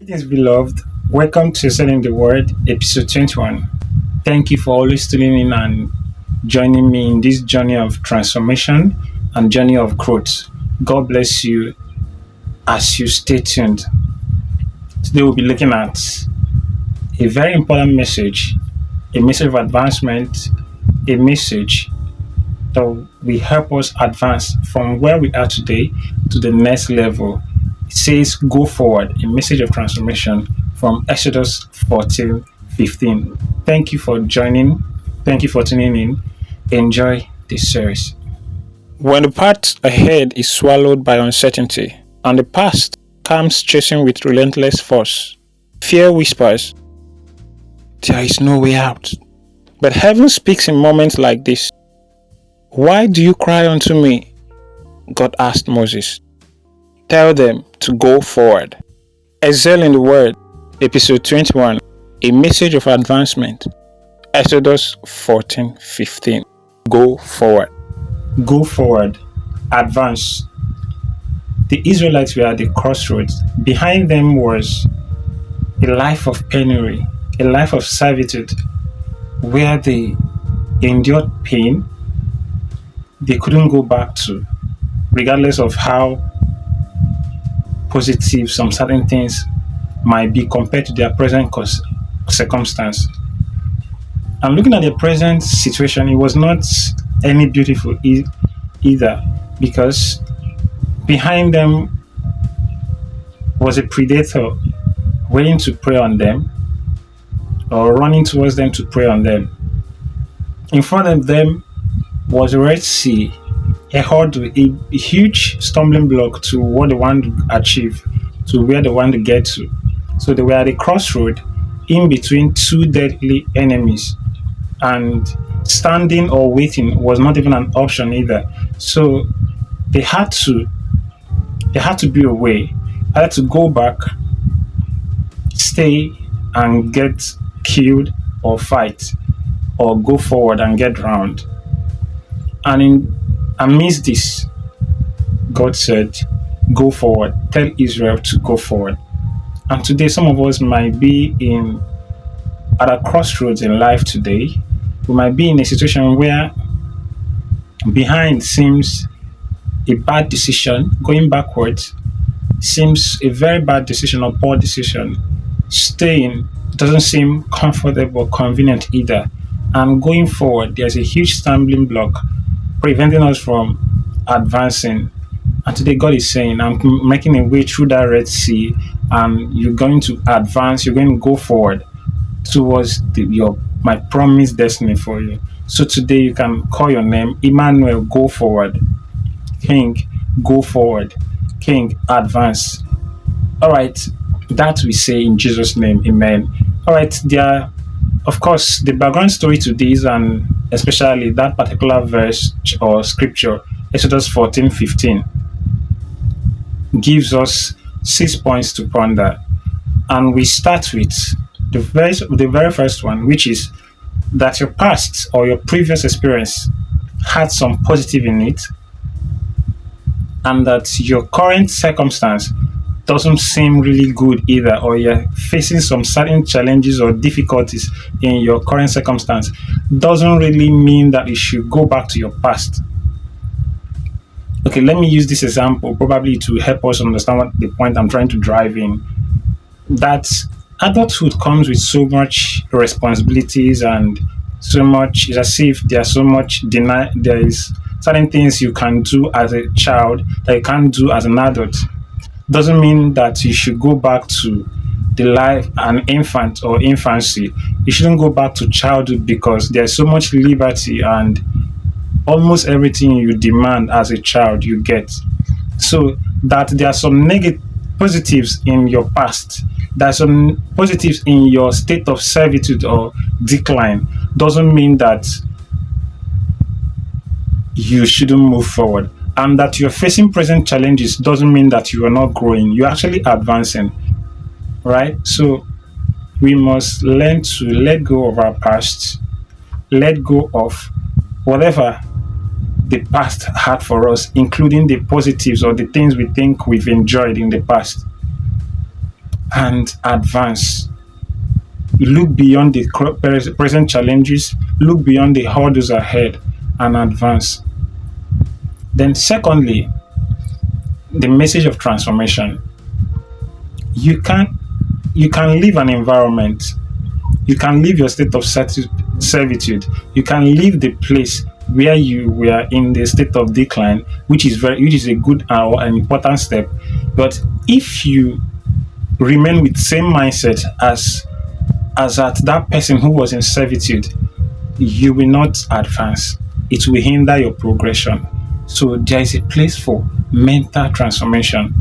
Greetings, beloved. Welcome to Selling the Word, episode 21. Thank you for always tuning in and joining me in this journey of transformation and journey of growth. God bless you as you stay tuned. Today, we'll be looking at a very important message, a message of advancement, a message that will help us advance from where we are today to the next level. It says, go forward, a message of transformation from Exodus 14:15. Thank you for joining. Thank you for tuning in. Enjoy this series. When the path ahead is swallowed by uncertainty and the past comes chasing with relentless force, fear whispers, there is no way out. But heaven speaks in moments like this. Why do you cry unto me? God asked Moses. Tell them to go forward. Excel in the Word, episode 21, a message of advancement. Exodus 14:15. Go forward. Go forward. Advance. The Israelites were at the crossroads. Behind them was a life of penury, a life of servitude, where they endured pain they couldn't go back to, regardless of how positive some certain things might be compared to their present circumstance. And looking at their present situation, it was not any beautiful either, because behind them was a predator waiting to prey on them or running towards them to prey on them. In front of them was a Red Sea, a hurdle, a huge stumbling block to what they want to achieve, to where they want to get to. So they were at a crossroad in between two deadly enemies, and standing or waiting was not even an option either. So they had to be away. They had to go back, stay and get killed or fight, or go forward and get drowned. And amidst this, God said, go forward. Tell Israel to go forward. And today, some of us might be at a crossroads in life today. We might be in a situation where behind seems a bad decision. Going backwards seems a very bad decision or poor decision. Staying doesn't seem comfortable or convenient either. And going forward, there's a huge stumbling block preventing us from advancing. And today God is saying, I'm making a way through that Red Sea, and you're going to advance, you're going to go forward towards my promised destiny for you. So today you can call your name, Emmanuel, go forward. King, go forward. King, advance. All right, that we say in Jesus' name, amen. All right, of course, the background story to this, and especially that particular verse or scripture, Exodus 14:15, gives us 6 points to ponder. And we start with the very first one, which is that your past or your previous experience had some positive in it, and that your current circumstance doesn't seem really good either, or you're facing some certain challenges or difficulties in your current circumstance, doesn't really mean that you should go back to your past. Okay, let me use this example probably to help us understand what the point I'm trying to drive in. That adulthood comes with so much responsibilities and so much, it's as if there's so much there is certain things you can do as a child that you can't do as an adult. Doesn't mean that you should go back to the life an infant or infancy. You shouldn't go back to childhood, because there's so much liberty and almost everything you demand as a child you get. So that there are some negative positives in your past, there are some positives in your state of servitude or decline, doesn't mean that you shouldn't move forward. And that you're facing present challenges doesn't mean that you are not growing. You're actually advancing, right? So we must learn to let go of our past, let go of whatever the past had for us, including the positives or the things we think we've enjoyed in the past. and advance. Look beyond the present challenges, look beyond the hurdles ahead and advance. Then, secondly, the message of transformation. You can you can leave an environment, you can leave your state of servitude, you can leave the place where you were in the state of decline, which is a good or an important step. But if you remain with same mindset as at that person who was in servitude, you will not advance. It will hinder your progression. So there is a place for mental transformation.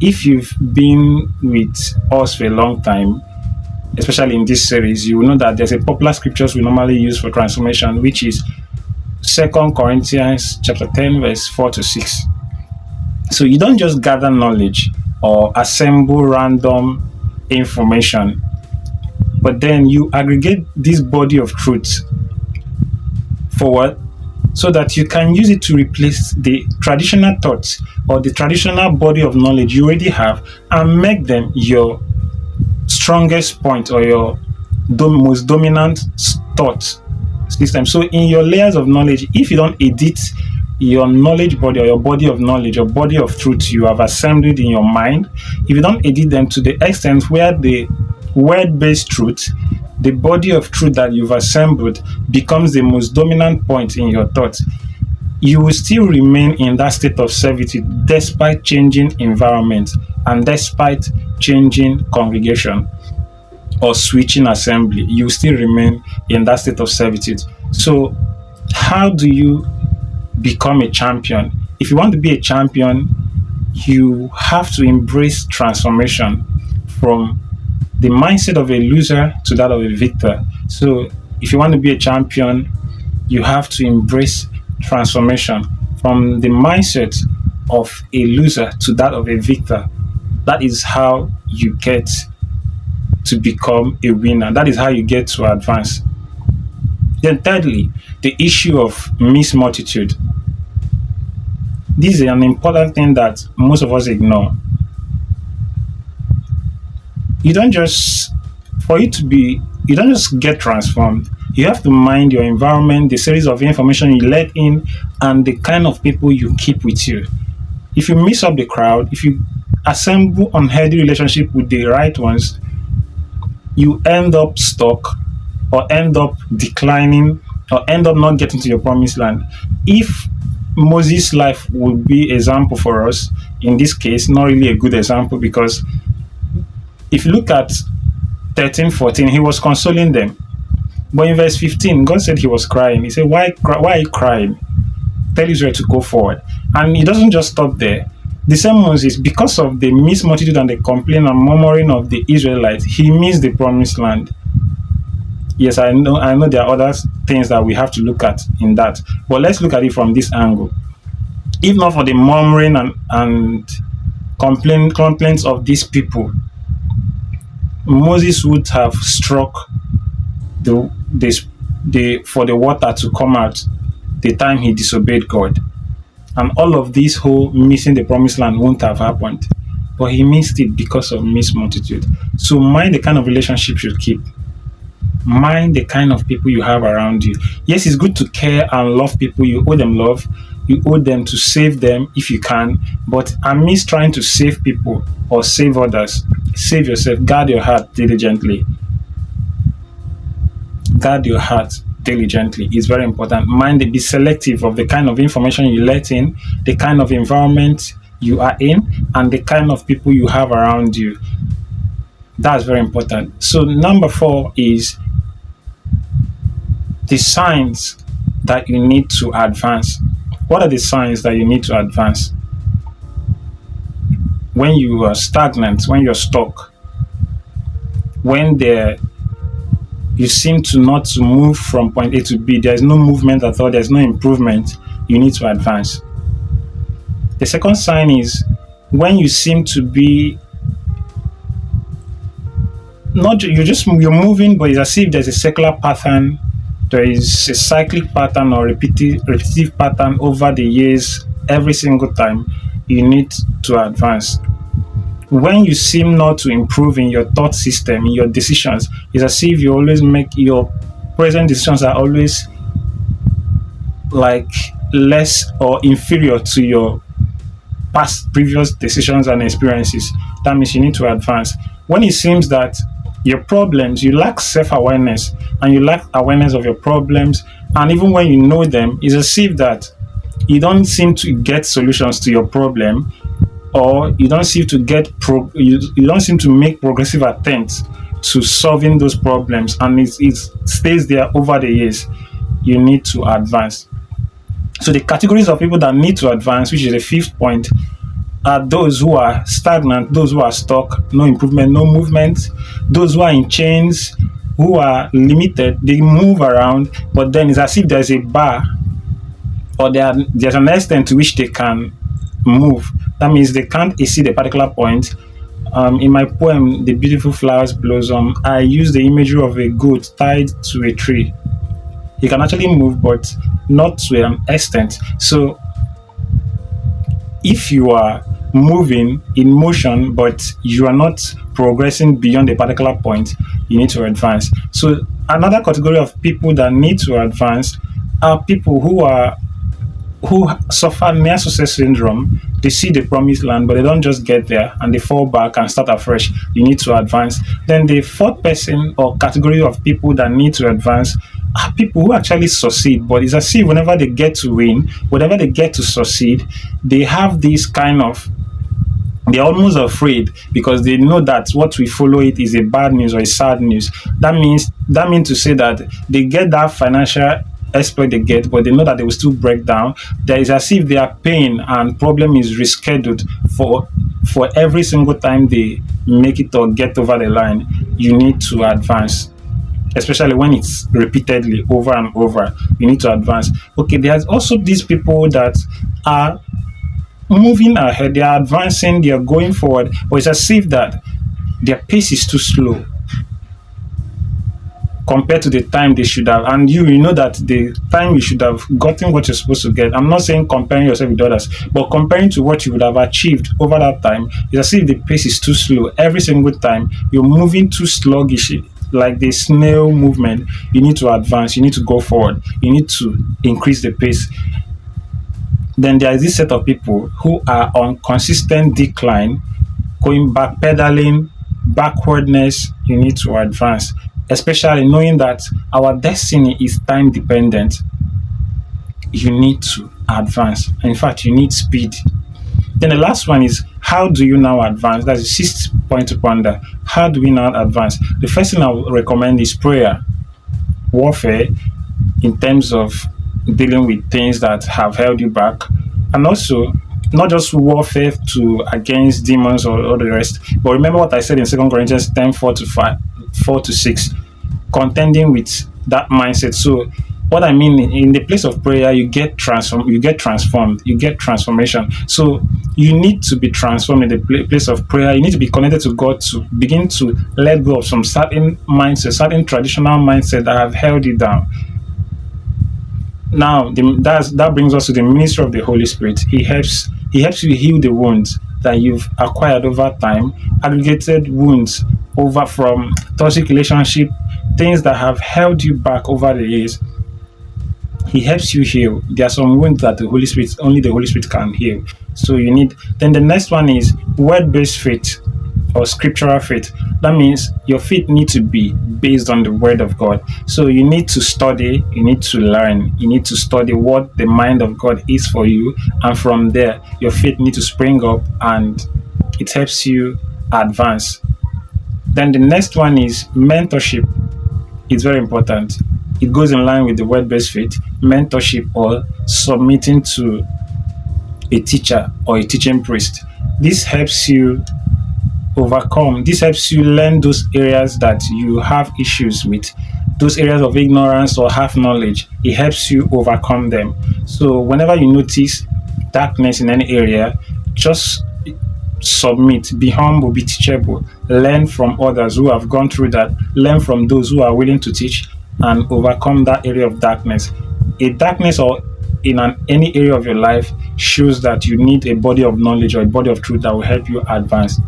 If you've been with us for a long time, especially in this series, you will know that there's a popular scriptures we normally use for transformation, which is 2 Corinthians chapter 10, verse 4 to 6. So you don't just gather knowledge or assemble random information, but then you aggregate this body of truth for what? So that you can use it to replace the traditional thoughts or the traditional body of knowledge you already have and make them your strongest point or your most dominant thought system. So in your layers of knowledge, if you don't edit your knowledge body or your body of knowledge or body of truth you have assembled in your mind, if you don't edit them to the extent where the word-based truth, the body of truth that you've assembled, becomes the most dominant point in your thoughts, you will still remain in that state of servitude despite changing environment and despite changing congregation or switching assembly. You still remain in that state of servitude. So how do you become a champion? If you want to be a champion, you have to embrace transformation from the mindset of a loser to that of a victor. So if you want to be a champion, you have to embrace transformation from the mindset of a loser to that of a victor. That is how you get to become a winner. That is how you get to advance. Then thirdly, the issue of mixed multitude. This is an important thing that most of us ignore. You don't just get transformed. You have to mind your environment, the series of information you let in, and the kind of people you keep with you. If you mix up the crowd, if you assemble unhealthy relationship with the right ones, you end up stuck or end up declining or end up not getting to your promised land. If Moses' life would be example for us, in this case, not really a good example, because if you look at 13, 14, he was consoling them. But in verse 15, God said he was crying. He said, why are you crying? Tell Israel to go forward. And he doesn't just stop there. The same Moses, because of the mixed multitude and the complaint and murmuring of the Israelites, he missed the promised land. Yes, I know there are other things that we have to look at in that. But let's look at it from this angle. If not for the murmuring and complaints of these people, Moses would have struck for the water to come out the time he disobeyed God. And all of this whole missing the promised land won't have happened. But he missed it because of mixed multitude. So mind the kind of relationship you keep. Mind the kind of people you have around you. Yes, it's good to care and love people. You owe them love. You owe them to save them if you can. But amidst trying to save people or save others, save yourself. Guard your heart diligently. Guard your heart diligently. It's very important. Be selective of the kind of information you let in, the kind of environment you are in, and the kind of people you have around you. That's very important. So number 4 is the signs that you need to advance. What are the signs that you need to advance? When you are stagnant, when you're stuck, when you seem to not to move from point A to B, there's no movement at all, there's no improvement, you need to advance. The second sign is when you seem to be you're moving, but it's as if there's a circular pattern, there is a cyclic pattern or repetitive pattern over the years. Every single time you need to advance. When you seem not to improve in your thought system, in your decisions, it's as if you always make your present decisions are always like less or inferior to your past previous decisions and experiences. That means you need to advance. When it seems that your problems, you lack self-awareness and you lack awareness of your problems, and even when you know them, it's as if that you don't seem to get solutions to your problem, or you don't seem to you don't seem to make progressive attempts to solving those problems, and it stays there over the years. You need to advance. So the categories of people that need to advance, which is the fifth point, are those who are stagnant, those who are stuck, no improvement, no movement, those who are in chains, who are limited, they move around, but then it's as if there's a bar, or there's an extent to which they can move. That means they can't exceed a particular point. In my poem, The Beautiful Flowers Blossom, I use the imagery of a goat tied to a tree. He can actually move, but not to an extent. So if you are moving in motion, but you are not progressing beyond a particular point, you need to advance. So another category of people that need to advance are people who suffer near success syndrome. They see the promised land, but they don't just get there and they fall back and start afresh. You need to advance. Then the fourth person or category of people that need to advance are people who actually succeed, but it's as if whenever they get to win, whenever they get to succeed, they have this kind of, they're almost afraid because they know that what we follow it is a bad news or a sad news. That means to say that they get that financial exploit they get, but they know that they will still break down. There is as if their pain and problem is rescheduled for every single time they make it or get over the line. You need to advance, especially when it's repeatedly over and over. You need to advance. Okay, there's also these people that are moving ahead, they are advancing, they are going forward, but it's as if that their pace is too slow compared to the time they should have. And you know that the time you should have gotten what you're supposed to get. I'm not saying comparing yourself with others, but comparing to what you would have achieved over that time, it's as if the pace is too slow. Every single time you're moving too sluggish, like the snail movement. You need to advance, you need to go forward, you need to increase the pace. Then there is this set of people who are on consistent decline, going back, pedaling, backwardness. You need to advance, especially knowing that our destiny is time dependent. You need to advance. In fact, you need speed. Then the last one is, how do you now advance? That's the sixth point to ponder. How do we now advance? The first thing I would recommend is prayer, warfare, in terms of dealing with things that have held you back, and also not just warfare to against demons or all the rest, but remember what I said in 2 Corinthians 10, 4 to 6, contending with that mindset. So what I mean, in the place of prayer, you get transformed, you get transformation. So you need to be transformed in the place of prayer. You need to be connected to God to begin to let go of some certain mindset, certain traditional mindset that have held you down. Now, that brings us to the ministry of the Holy Spirit. He helps you heal the wounds that you've acquired over time, aggregated wounds over from toxic relationship, things that have held you back over the years. He helps you heal. There are some wounds that only the Holy Spirit can heal. So you need. Then the next one is word-based faith or scriptural faith. That means your faith needs to be based on the word of God. So you need to study, you need to learn, you need to study what the mind of God is for you, and from there your faith needs to spring up and it helps you advance. Then the next one is mentorship. It's very important. It goes in line with the word-based faith. Mentorship, or submitting to a teacher or a teaching priest. This helps you learn those areas that you have issues with, those areas of ignorance or half knowledge. It helps you overcome them. So whenever you notice darkness in any area, just submit, be humble, be teachable, learn from others who have gone through that, learn from those who are willing to teach, and overcome that area of darkness. A darkness or in any area of your life shows that you need a body of knowledge or a body of truth that will help you advance.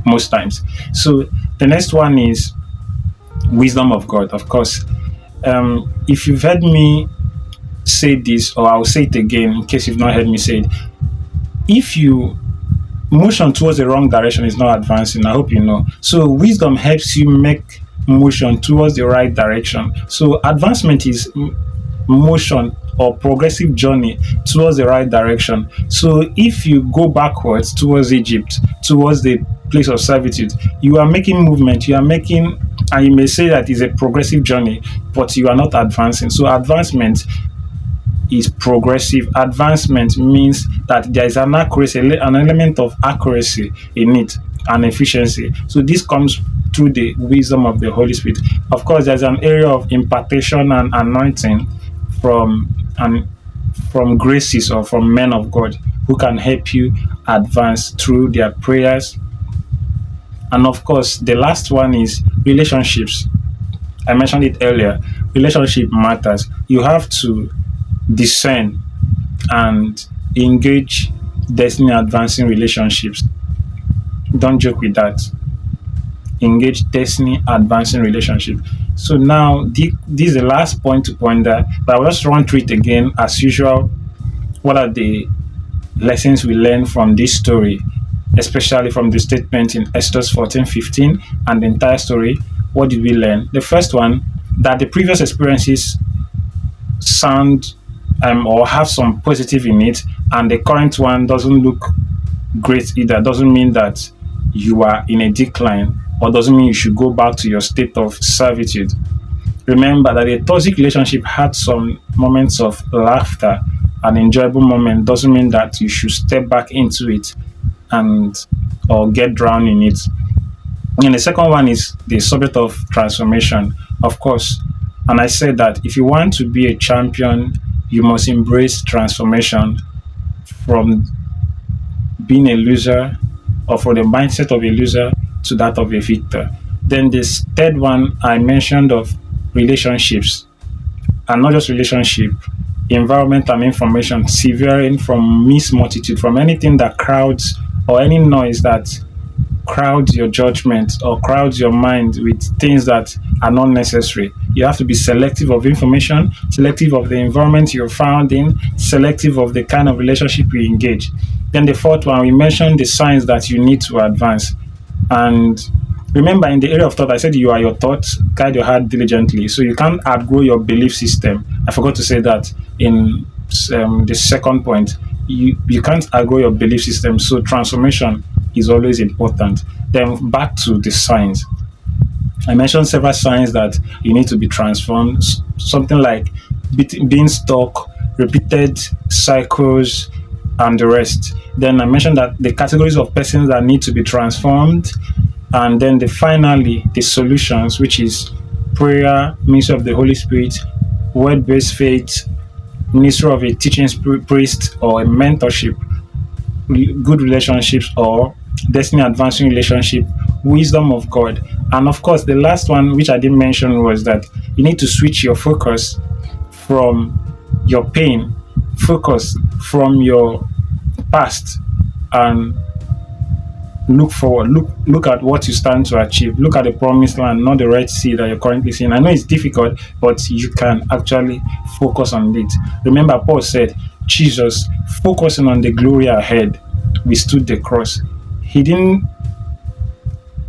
most times. So the next one is wisdom of God. Of course, if you've heard me say this, or I'll say it again in case you've not heard me say it. If you motion towards the wrong direction is not advancing, I hope you know. So wisdom helps you make motion towards the right direction. So advancement is motion or progressive journey towards the right direction. So if you go backwards towards Egypt, towards the place of servitude, you are making movement, you are making, and you may say that is a progressive journey, but you are not advancing. So advancement is progressive. Advancement means that there is an accuracy, an element of accuracy in it, and efficiency. So this comes through the wisdom of the Holy Spirit. Of course, there's an area of impartation and anointing from and from graces or from men of God who can help you advance through their prayers. And of course, the last one is relationships. I mentioned it earlier. Relationship matters. You have to discern and engage destiny advancing relationships. Don't joke with that. Engage destiny advancing relationship. So now this is the last point to ponder, but I'll just run through it again as usual. What are the lessons we learn from this story, especially from the statement in Exodus 14:15 and the entire story? What did we learn? The first one, that the previous experiences sound or have some positive in it, and the current one doesn't look great either. Doesn't mean that you are in a decline, or doesn't mean you should go back to your state of servitude. Remember that a toxic relationship had some moments of laughter, an enjoyable moment. Doesn't mean that you should step back into it and or get drowned in it. And the second one is the subject of transformation, of course. And I said that if you want to be a champion, you must embrace transformation from being a loser, or from the mindset of a loser to that of a victor. Then this third one I mentioned of relationships, and not just relationship, environment and information, severing from multitude, from anything that crowds or any noise that crowds your judgment or crowds your mind with things that are not necessary. You have to be selective of information, selective of the environment you're found in, selective of the kind of relationship you engage. Then the fourth one, we mentioned the signs that you need to advance. And remember, in the area of thought, I said you are your thoughts, guide your heart diligently. So you can't outgrow your belief system. I forgot to say that in the second point. You can't outgrow your belief system. So transformation is always important. Then back to the signs. I mentioned several signs that you need to be transformed. Something like being stuck, repeated cycles, and the rest. Then I mentioned that the categories of persons that need to be transformed, and then finally the solutions, which is prayer, ministry of the Holy Spirit, word-based faith, ministry of a teaching priest or a mentorship, good relationships or destiny advancing relationship, wisdom of God. And of course, the last one, which I didn't mention, was that you need to switch your focus from your pain, focus from your past, and look forward. Look at what you stand to achieve. Look at the promised land, not the Red Sea that you're currently seeing. I know it's difficult, but you can actually focus on it. Remember, Paul said, Jesus, focusing on the glory ahead, withstood the cross. He didn't,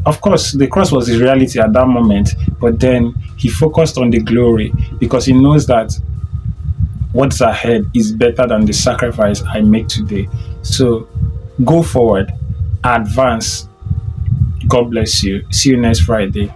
of course, the cross was his reality at that moment, but then he focused on the glory because he knows that what's ahead is better than the sacrifice I make today. So go forward, advance. God bless you. See you next Friday.